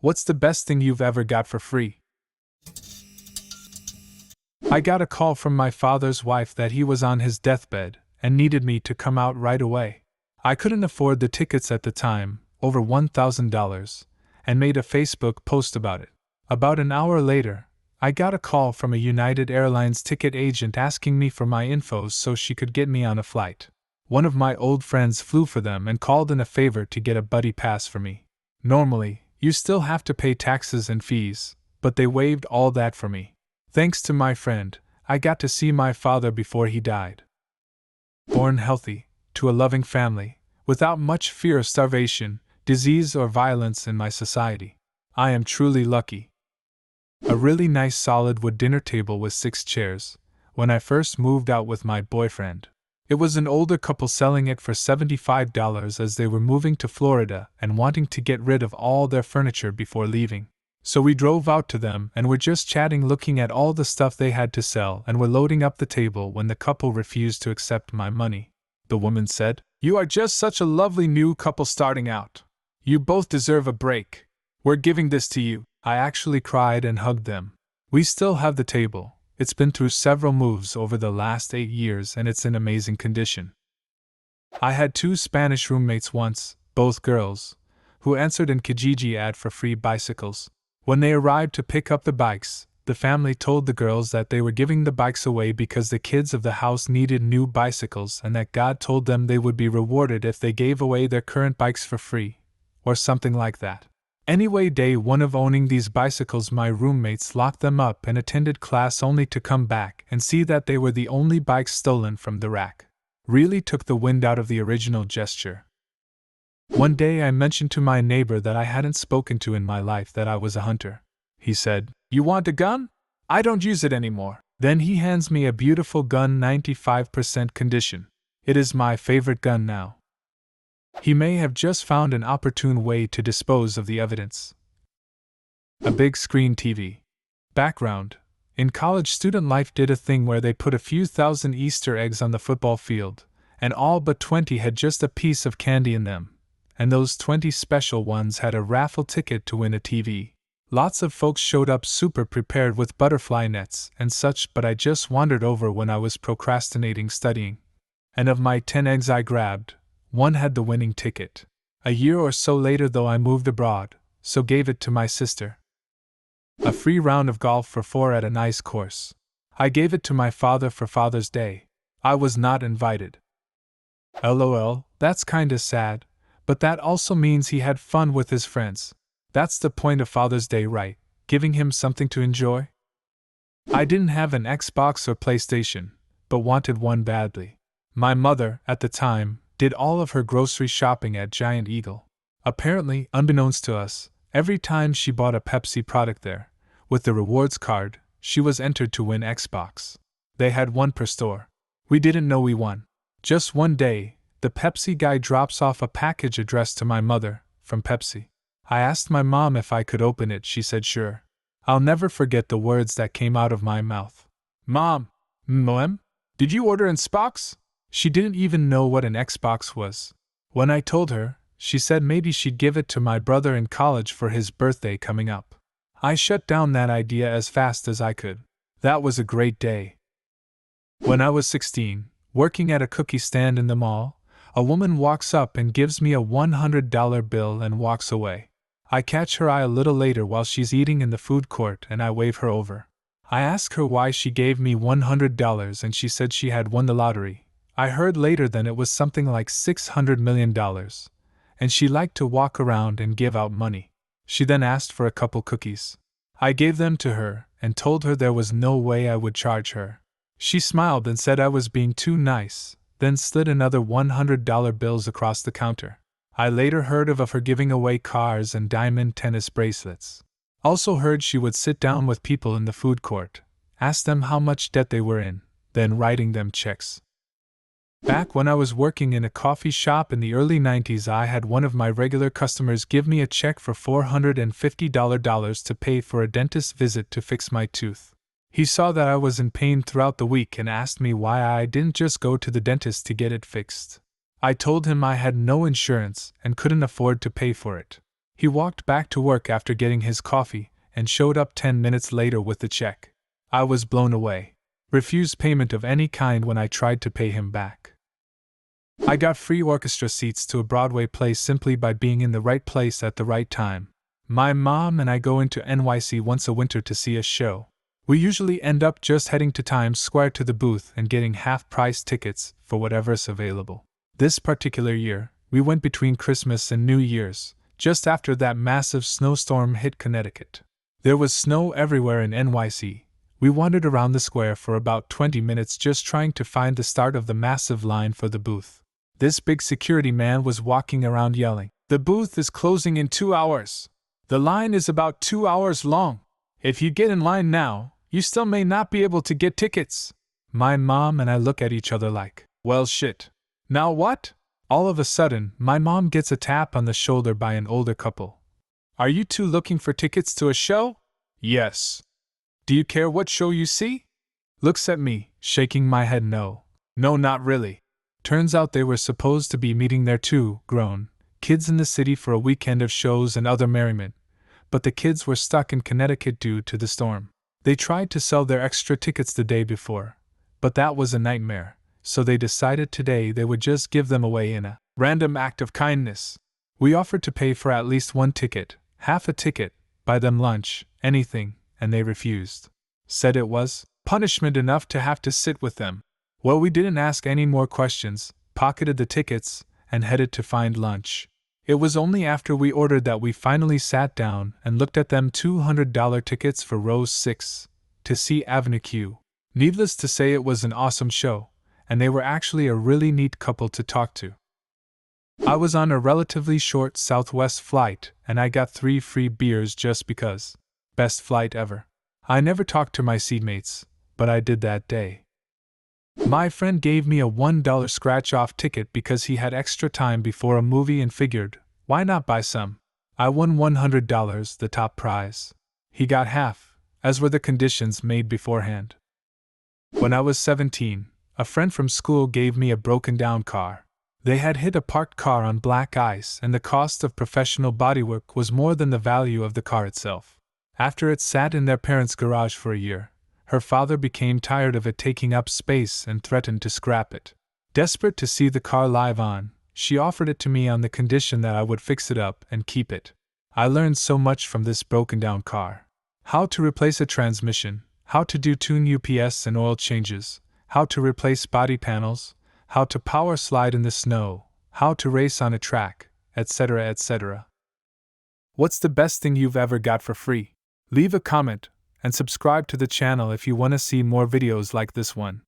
What's the best thing you've ever got for free? I got a call from my father's wife that he was on his deathbed and needed me to come out right away. I couldn't afford the tickets at the time, over $1,000, and made a Facebook post about it. About an hour later, I got a call from a United Airlines ticket agent asking me for my info so she could get me on a flight. One of my old friends flew for them and called in a favor to get a buddy pass for me. Normally, you still have to pay taxes and fees, but they waived all that for me. Thanks to my friend, I got to see my father before he died. Born healthy, to a loving family, without much fear of starvation, disease, or violence in my society. I am truly lucky. A really nice solid wood dinner table with 6 chairs, when I first moved out with my boyfriend. It was an older couple selling it for $75 as they were moving to Florida and wanting to get rid of all their furniture before leaving. So we drove out to them and were just chatting, looking at all the stuff they had to sell, and were loading up the table when the couple refused to accept my money. The woman said, "You are just such a lovely new couple starting out. You both deserve a break. We're giving this to you." I actually cried and hugged them. We still have the table. It's been through several moves over the last 8 years and it's in amazing condition. I had 2 Spanish roommates once, both girls, who answered in Kijiji ad for free bicycles. When they arrived to pick up the bikes, the family told the girls that they were giving the bikes away because the kids of the house needed new bicycles and that God told them they would be rewarded if they gave away their current bikes for free, or something like that. Anyway, day 1 of owning these bicycles, my roommates locked them up and attended class only to come back and see that they were the only bikes stolen from the rack. Really took the wind out of the original gesture. One day I mentioned to my neighbor that I hadn't spoken to in my life that I was a hunter. He said, "You want a gun? I don't use it anymore." Then he hands me a beautiful gun, 95% condition. It is my favorite gun now. He may have just found an opportune way to dispose of the evidence. A big screen TV. Background: in college, student life did a thing where they put a few thousand Easter eggs on the football field, and all but 20 had just a piece of candy in them, and those 20 special ones had a raffle ticket to win a TV. Lots of folks showed up super prepared with butterfly nets and such, but I just wandered over when I was procrastinating studying. And of my 10 eggs I grabbed, 1 had the winning ticket. A year or so later, though, I moved abroad, so gave it to my sister. A free round of golf for 4 at a nice course. I gave it to my father for Father's Day. I was not invited. LOL, that's kinda sad, but that also means he had fun with his friends. That's the point of Father's Day, right? Giving him something to enjoy? I didn't have an Xbox or PlayStation, but wanted one badly. My mother, at the time, did all of her grocery shopping at Giant Eagle. Apparently, unbeknownst to us, every time she bought a Pepsi product there, with the rewards card, she was entered to win Xbox. They had 1 per store. We didn't know we won. Just one day, the Pepsi guy drops off a package addressed to my mother, from Pepsi. I asked my mom if I could open it. She said sure. I'll never forget the words that came out of my mouth. "Mom, did you order an Xbox?" She didn't even know what an Xbox was. When I told her, she said maybe she'd give it to my brother in college for his birthday coming up. I shut down that idea as fast as I could. That was a great day. When I was 16, working at a cookie stand in the mall, a woman walks up and gives me a $100 bill and walks away. I catch her eye a little later while she's eating in the food court and I wave her over. I ask her why she gave me $100 and she said she had won the lottery. I heard later then it was something like $600 million, and she liked to walk around and give out money. She then asked for a couple cookies. I gave them to her and told her there was no way I would charge her. She smiled and said I was being too nice, then slid another $100 bills across the counter. I later heard of her giving away cars and diamond tennis bracelets. Also heard she would sit down with people in the food court, ask them how much debt they were in, then writing them checks. Back when I was working in a coffee shop in the early 90s, I had one of my regular customers give me a check for $450 to pay for a dentist visit to fix my tooth. He saw that I was in pain throughout the week and asked me why I didn't just go to the dentist to get it fixed. I told him I had no insurance and couldn't afford to pay for it. He walked back to work after getting his coffee and showed up 10 minutes later with the check. I was blown away. Refused payment of any kind when I tried to pay him back. I got free orchestra seats to a Broadway play simply by being in the right place at the right time. My mom and I go into NYC once a winter to see a show. We usually end up just heading to Times Square to the booth and getting half-price tickets for whatever's available. This particular year, we went between Christmas and New Year's, just after that massive snowstorm hit Connecticut. There was snow everywhere in NYC. We wandered around the square for about 20 minutes just trying to find the start of the massive line for the booth. This big security man was walking around yelling, "The booth is closing in 2 hours. The line is about 2 hours long. If you get in line now, you still may not be able to get tickets." My mom and I look at each other like, well shit. Now what? All of a sudden, my mom gets a tap on the shoulder by an older couple. "Are you two looking for tickets to a show?" "Yes." "Do you care what show you see?" Looks at me, shaking my head no. No, not really. Turns out they were supposed to be meeting their 2 grown kids in the city for a weekend of shows and other merriment, but the kids were stuck in Connecticut due to the storm. They tried to sell their extra tickets the day before, but that was a nightmare, so they decided today they would just give them away in a random act of kindness. We offered to pay for at least 1 ticket, half a ticket, buy them lunch, anything, and they refused. Said it was punishment enough to have to sit with them. Well, we didn't ask any more questions, pocketed the tickets, and headed to find lunch. It was only after we ordered that we finally sat down and looked at them $200 tickets for rows 6 to see Avenue Q. Needless to say, it was an awesome show, and they were actually a really neat couple to talk to. I was on a relatively short Southwest flight, and I got 3 free beers just because. Best flight ever. I never talked to my seatmates, but I did that day. My friend gave me a $1 scratch-off ticket because he had extra time before a movie and figured, why not buy some? I won $100, the top prize. He got half, as were the conditions made beforehand. When I was 17, a friend from school gave me a broken-down car. They had hit a parked car on black ice, and the cost of professional bodywork was more than the value of the car itself. After it sat in their parents' garage for a year, her father became tired of it taking up space and threatened to scrap it. Desperate to see the car live on, she offered it to me on the condition that I would fix it up and keep it. I learned so much from this broken-down car. How to replace a transmission, how to do tune UPS and oil changes, how to replace body panels, how to power slide in the snow, how to race on a track, etc., etc. What's the best thing you've ever got for free? Leave a comment and subscribe to the channel if you want to see more videos like this one.